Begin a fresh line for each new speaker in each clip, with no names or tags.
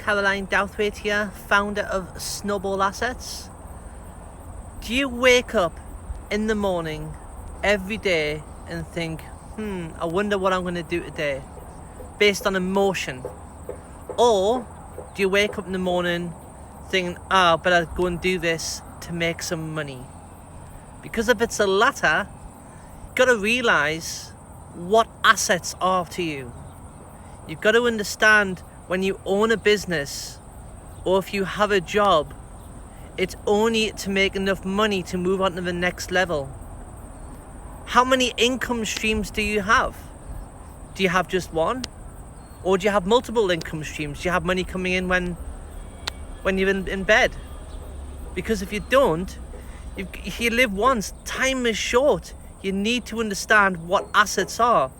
Caroline Douthwaite here, founder of Snowball Assets. Do you wake up in the morning every day and think, I wonder what I'm going to do today, based on emotion? Or do you wake up in the morning thinking, I better go and do this to make some money? Because if it's the latter, you've got to realise what assets are to you. You've got to understand when you own a business or if you have a job, it's only to make enough money to move on to the next level. How many income streams do you have? Do you have just one? Or do you have multiple income streams? Do you have money coming in when you're in bed? Because if you don't, you live once. Time is short. You need to understand what assets are.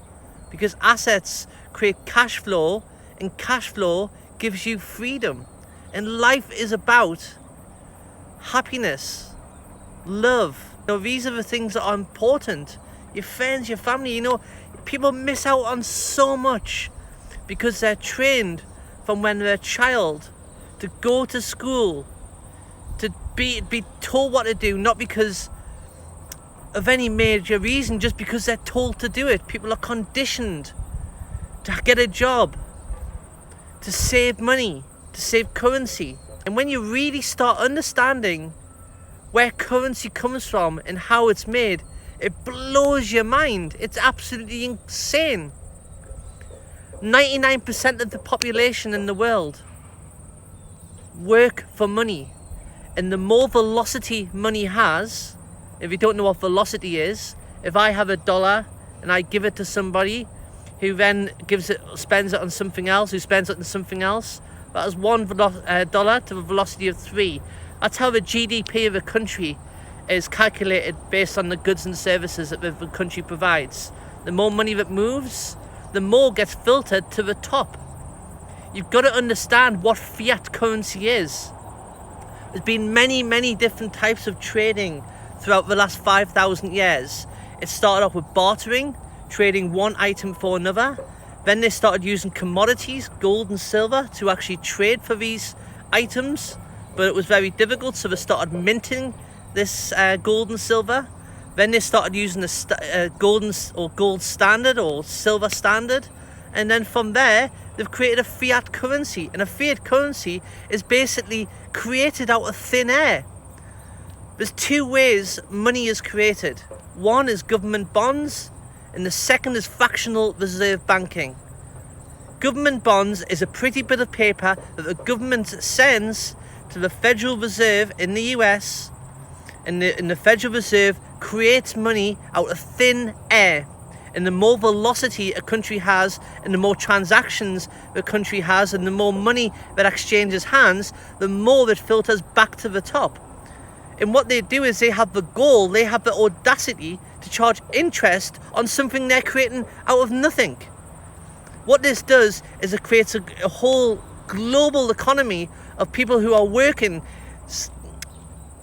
Because assets create cash flow, and cash flow gives you freedom. And life is about happiness, love. These are the things that are important. Your friends, your family, people miss out on so much because they're trained from when they're a child to go to school, to be told what to do, not because of any major reason, just because they're told to do it. People are conditioned to get a job, to save money, to save currency. And when you really start understanding where currency comes from and how it's made, it blows your mind. It's absolutely insane. 99% of the population in the world work for money. And the more velocity money has, if you don't know what velocity is, if I have $1 and I give it to somebody who then spends it on something else, who spends it on something else, that is $1 to the velocity of 3. That's how the GDP of a country is calculated based on the goods and services that the country provides. The more money that moves, the more gets filtered to the top. You've got to understand what fiat currency is. There's been many, many different types of trading throughout the last 5,000 years. It started off with bartering, trading one item for another. Then they started using commodities, gold and silver, to actually trade for these items. But it was very difficult, so they started minting this gold and silver. Then they started using the gold standard or silver standard. And then from there, they've created a fiat currency. And a fiat currency is basically created out of thin air. There's two ways money is created. One is government bonds, and the second is fractional reserve banking. Government bonds is a pretty bit of paper that the government sends to the Federal Reserve in the US, and the Federal Reserve creates money out of thin air. And the more velocity a country has, and the more transactions the country has, and the more money that exchanges hands, the more it filters back to the top. And what they do is they have the audacity to charge interest on something they're creating out of nothing. What this does is it creates a whole global economy of people who are working.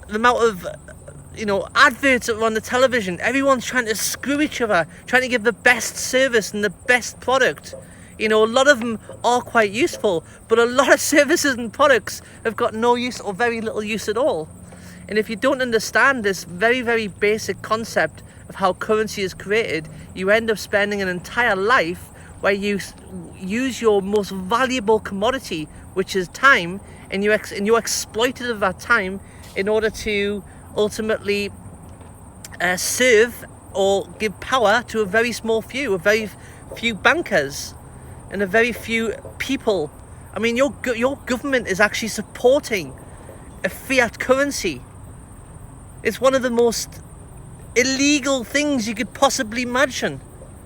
The amount of adverts that are on the television, everyone's trying to screw each other, trying to give the best service and the best product. A lot of them are quite useful, but a lot of services and products have got no use or very little use at all. And if you don't understand this very, very basic concept of how currency is created, you end up spending an entire life where you use your most valuable commodity, which is time, and you're exploited of that time in order to ultimately serve or give power to a very small few, a very few bankers, and a very few people. I mean, your government is actually supporting a fiat currency. It's one of the most illegal things you could possibly imagine.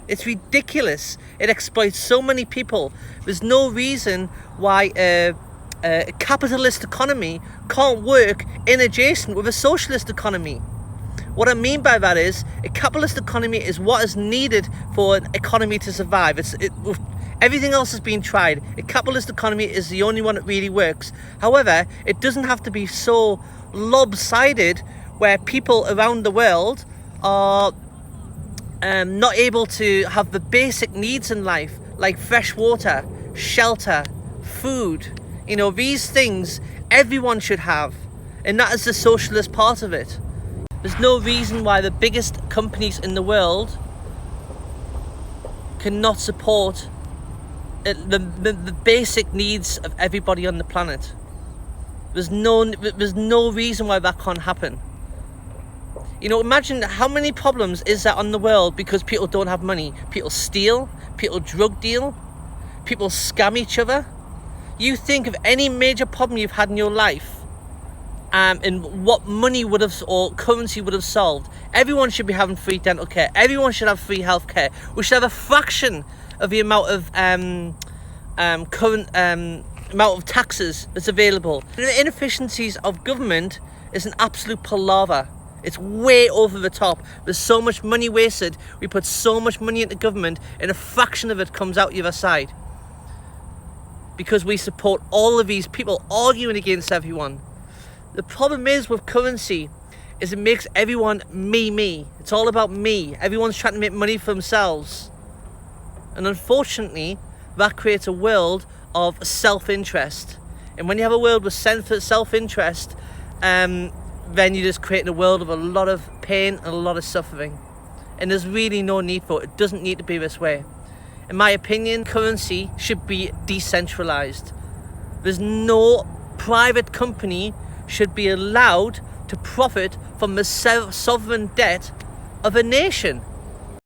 It's ridiculous. It exploits so many people. There's no reason why a capitalist economy can't work in adjacent with a socialist economy. What I mean by that is a capitalist economy is what is needed for an economy to survive. Everything else has been tried. A capitalist economy is the only one that really works. However, it doesn't have to be so lopsided where people around the world are not able to have the basic needs in life, like fresh water, shelter, food, You know, these things everyone should have, and that is the socialist part of it. There's no reason why the biggest companies in the world cannot support the basic needs of everybody on the planet. There's no reason why that can't happen. You know, imagine how many problems is there on the world because people don't have money. People steal, people drug deal, people scam each other. You think of any major problem you've had in your life, and what money would have or currency would have solved. Everyone should be having free dental care. Everyone should have free health care. We should have a fraction of the amount of current amount of taxes that's available. The inefficiencies of government is an absolute palaver. It's way over the top. There's so much money wasted. We put so much money into government, and a fraction of it comes out the other side. Because we support all of these people arguing against everyone. The problem is with currency is it makes everyone me. It's all about me. Everyone's trying to make money for themselves. And unfortunately, that creates a world of self-interest. And when you have a world with self-interest, then you're just creating a world of a lot of pain and a lot of suffering. And there's really no need for it. It doesn't need to be this way. In my opinion, currency should be decentralized. There's no private company should be allowed to profit from the sovereign debt of a nation.